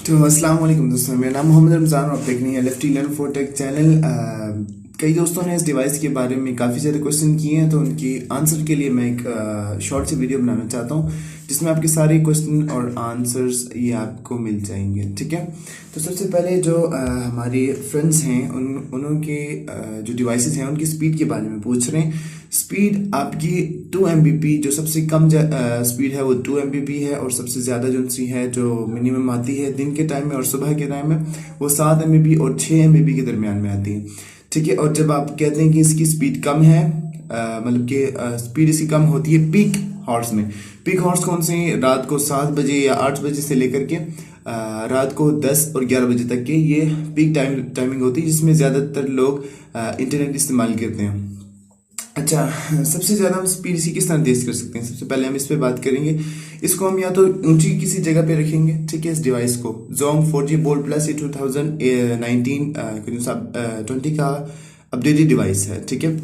तो अस्सलाम वालेकुम दोस्तों, मेरा नाम मोहम्मद रमज़ान और आप देख रहे हैं lefty learn for take channel. कई दोस्तों ने इस डिवाइस के बारे में काफ़ी ज़्यादा क्वेश्चन किए हैं, तो उनकी आंसर के लिए मैं एक शॉर्ट सी वीडियो बनाना चाहता हूं जिसमें आपके सारे क्वेश्चन और आंसर्स ये आपको मिल जाएंगे। ठीक है, तो सबसे पहले जो हमारे फ्रेंड्स हैं उनके जो डिवाइसेस हैं उनकी स्पीड के बारे में पूछ रहे हैं। स्पीड आपकी 2 Mbps, जो सबसे कम स्पीड है वो 2 Mbps है, और सबसे ज़्यादा जो सी है जो मिनिमम आती है दिन के टाइम में और सुबह के टाइम में वो 7 Mbps और 6 Mbps के दरमियान में आती है। ठीक है, और जब आप कहते हैं कि इसकी स्पीड कम है, मतलब कि स्पीड इसकी कम होती है पीक हॉर्स में। पीक हॉर्स कौन से हैं? रात को 7 बजे या 8 बजे से लेकर के रात को 10 और 11 बजे तक के ये पीक टाइमिंग होती है जिसमें ज़्यादातर लोग इंटरनेट इस्तेमाल करते हैं। अच्छा, सबसे ज़्यादा हम स्पीड इसी किस तरह तेज कर सकते हैं? सबसे पहले हम इस पे बात करेंगे। इसको हम या तो ऊंची किसी जगह पे रखेंगे, ठीक है। इस डिवाइस को Zong 4G Bold Plus ये 2020 का अपडेटेड डिवाइस है, ठीक है।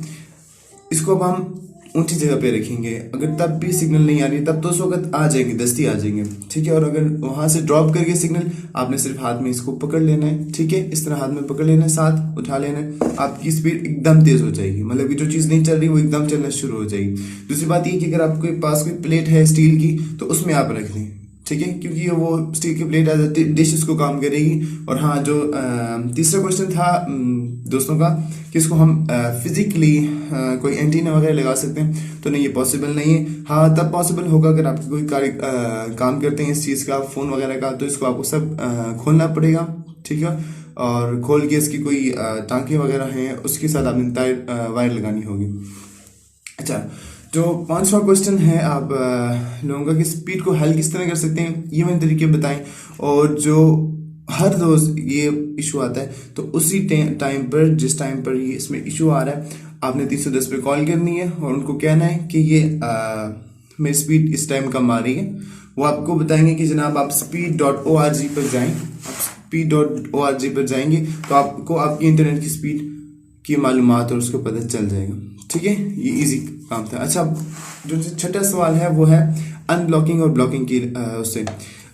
इसको अब हम ऊंची जगह पे रखेंगे, अगर तब भी सिग्नल नहीं आ रही तब तो उस वक्त आ जाएंगे, दस्ती आ जाएंगे, ठीक है। और अगर वहां से ड्रॉप करके सिग्नल, आपने सिर्फ हाथ में इसको पकड़ लेना है, ठीक है। इस तरह हाथ में पकड़ लेना है, साथ उठा लेना है, आपकी स्पीड एकदम तेज हो जाएगी। मतलब कि जो चीज़ नहीं चल रही वो एकदम चलना शुरू हो जाएगी। दूसरी बात ये कि अगर आपके पास कोई प्लेट है स्टील की तो उसमें आप रख दें, ठीक है, क्योंकि वो स्टील की प्लेट एज अ डिश इसको काम करेगी। और हाँ, जो तीसरा क्वेश्चन था दोस्तों का कि इसको हम फिजिकली कोई एंटीना वगैरह लगा सकते हैं, तो नहीं, ये पॉसिबल नहीं है। हाँ, तब पॉसिबल होगा अगर आप कोई काम करते हैं इस चीज़ का, फ़ोन वगैरह का, तो इसको आपको सब खोलना पड़ेगा, ठीक है। और खोल के इसकी कोई टांके वगैरह हैं उसके साथ आपने तार वायर लगानी होगी। अच्छा, जो 5वां क्वेश्चन है, आप लोगों का कि स्पीड को हल किस तरह कर सकते हैं, ये मैंने तरीके बताएं। और जो हर रोज ये इशू आता है तो उसी टाइम पर, जिस टाइम पर ये इसमें इशू आ रहा है, आपने 310 पे कॉल करनी है और उनको कहना है कि ये मेरी स्पीड इस टाइम कम आ रही है। वो आपको बताएंगे कि जनाब आप speed.org पर जाएं। आप speed.org पर जाएंगे तो आपको आपकी इंटरनेट की स्पीड की मालूमात और उसको पता चल जाएगा, ठीक है। ये इजी काम था। अच्छा, जो छठा सवाल है वो है अनब्लॉकिंग और ब्लॉकिंग की उससे।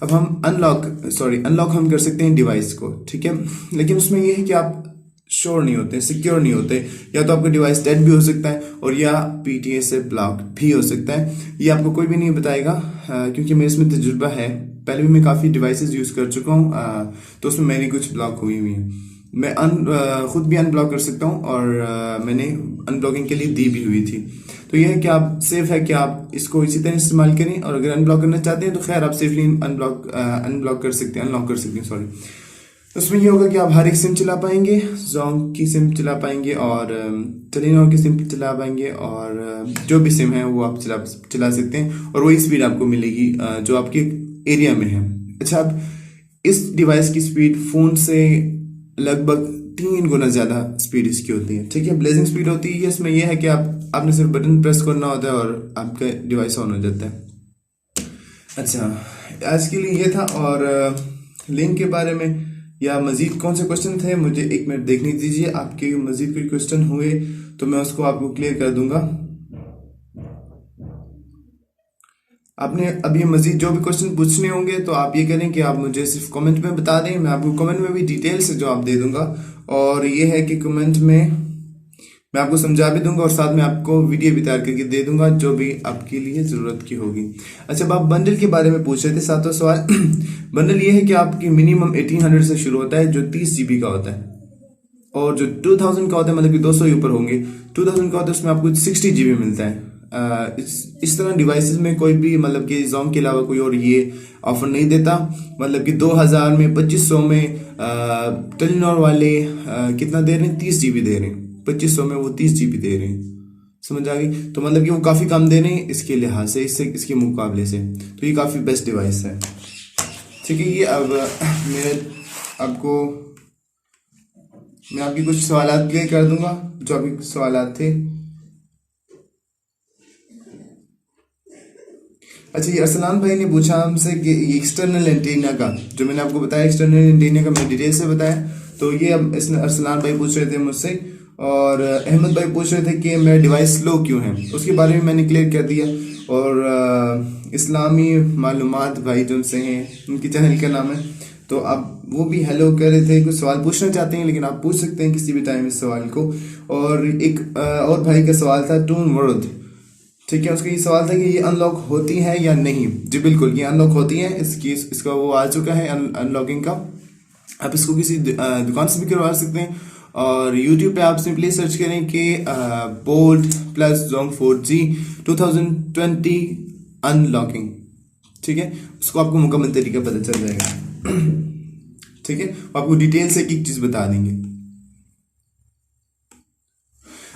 अब हम अनलॉक हम कर सकते हैं डिवाइस को, ठीक है, लेकिन उसमें ये है कि आप श्योर नहीं होते, सिक्योर नहीं होते। या तो आपका डिवाइस डेड भी हो सकता है और या PTA से ब्लॉक भी हो सकता है। ये आपको कोई भी नहीं बताएगा, क्योंकि मेरे इसमें तजुर्बा है। पहले भी मैं काफ़ी डिवाइसेस यूज़ कर चुका हूँ, तो उसमें मेरी कुछ ब्लॉक हुई हुई है। मैं खुद भी अनब्लॉक कर सकता हूँ और मैंने अनब्लॉकिंग के लिए दी भी हुई थी। तो यह है कि आप सेफ है कि आप इसको इसी तरह इस्तेमाल करें, और अगर अनब्लॉक करना चाहते हैं तो खैर आप सेफली अनब्लॉक कर सकते हैं, अनलॉक कर सकते हैं, सॉरी। उसमें यह होगा कि आप हर एक सिम चला पाएंगे, Zong की सिम चला पाएंगे और टेलीनॉर की सिम चला पाएंगे, और जो भी सिम है वो आप चला सकते हैं, और वही स्पीड आपको मिलेगी जो आपके एरिया में है। अच्छा, अब इस डिवाइस की स्पीड फ़ोन से लगभग 3 गुना ज़्यादा स्पीड इसकी होती है, ठीक है। ब्लेजिंग स्पीड होती है इसमें। यह है कि आपने सिर्फ बटन प्रेस करना होता है और आपका डिवाइस ऑन हो जाता है। अच्छा, आज के लिए ये था, और लिंक के बारे में या मज़ीद कौन से क्वेश्चन थे मुझे 1 मिनट देखने दीजिए। आपके मज़ीद कोई क्वेश्चन हुए तो मैं उसको आपको क्लियर कर दूंगा। आपने अभी मजीद जो भी क्वेश्चन पूछने होंगे तो आप ये करें कि आप मुझे सिर्फ कमेंट में बता दें, मैं आपको कमेंट में भी डिटेल से जवाब दे दूंगा। और ये है कि कमेंट में मैं आपको समझा भी दूंगा और साथ में आपको वीडियो भी तैयार करके दे दूंगा जो भी आपके लिए ज़रूरत की होगी। अच्छा, अब आप बंडल के बारे में पूछ रहे थे, 7वां सवाल। बंडल ये है कि आपकी मिनिमम 1800 से शुरू होता है, जो 30 GB का होता है, और जो 2000 का होता है, मतलब कि 200 ऊपर होंगे, 2000 का होता है, उसमें आपको 60 GB मिलता है। इस तरह डिवाइसेस में कोई भी, मतलब कि Zong के अलावा कोई और ये ऑफर नहीं देता। मतलब कि 2000 में, 2500 में टेलीनॉर वाले कितना दे रहे हैं, 30 GB दे रहे हैं। 2500 में वो 30 GB दे रहे हैं, समझ आ गई। तो मतलब कि वो काफ़ी कम दे रहे हैं इसके लिहाज से, इसके मुकाबले से, तो ये काफ़ी बेस्ट डिवाइस है, ठीक है। ये अब मैं आपकी कुछ सवालात क्लियर कर दूंगा, जो आपके सवालात थे। अच्छा, ये अरसलान भाई ने पूछा हमसे कि ये एक्सटर्नल एंटीना का, जो मैंने आपको बताया एक्सटर्नल एंटीना का मैंने डिटेल से बताया, तो ये अब अरसलान भाई पूछ रहे थे मुझसे, और अहमद भाई पूछ रहे थे कि मेरा डिवाइस स्लो क्यों है, उसके बारे में मैंने क्लियर कर दिया। और इस्लामी मालूमात भाई जो से हैं, उनकी चैनल का नाम है, तो आप वो भी हेलो कह रहे थे, कुछ सवाल पूछना चाहते हैं लेकिन आप पूछ सकते हैं किसी भी टाइम इस सवाल को। और एक और भाई का सवाल था टून वर्ल्ड, ठीक है, उसका ये सवाल था कि ये अनलॉक होती है या नहीं। जी बिल्कुल, ये अनलॉक होती है, इसका वो आ चुका है अनलॉकिंग का। आप इसको किसी दुकान से भी करवा सकते हैं, और YouTube पे आप सिंपली सर्च करें कि bolt plus Jong 4G 2020 unlocking, ठीक है, उसको आपको मुकम्मल तरीका पता चल जाएगा। ठीक है, आपको डिटेल से एक चीज बता देंगे।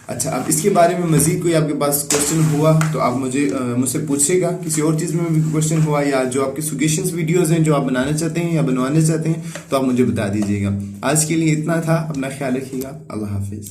अच्छा, अब इसके बारे में मजीद कोई आपके पास क्वेश्चन हुआ तो आप मुझसे पूछिएगा। किसी और चीज़ में भी क्वेश्चन हुआ, या जो आपके सजेशंस वीडियोस हैं जो आप बनाना चाहते हैं या बनवाना चाहते हैं, तो आप मुझे बता दीजिएगा। आज के लिए इतना था, अपना ख्याल रखिएगा, अल्लाह हाफिज़।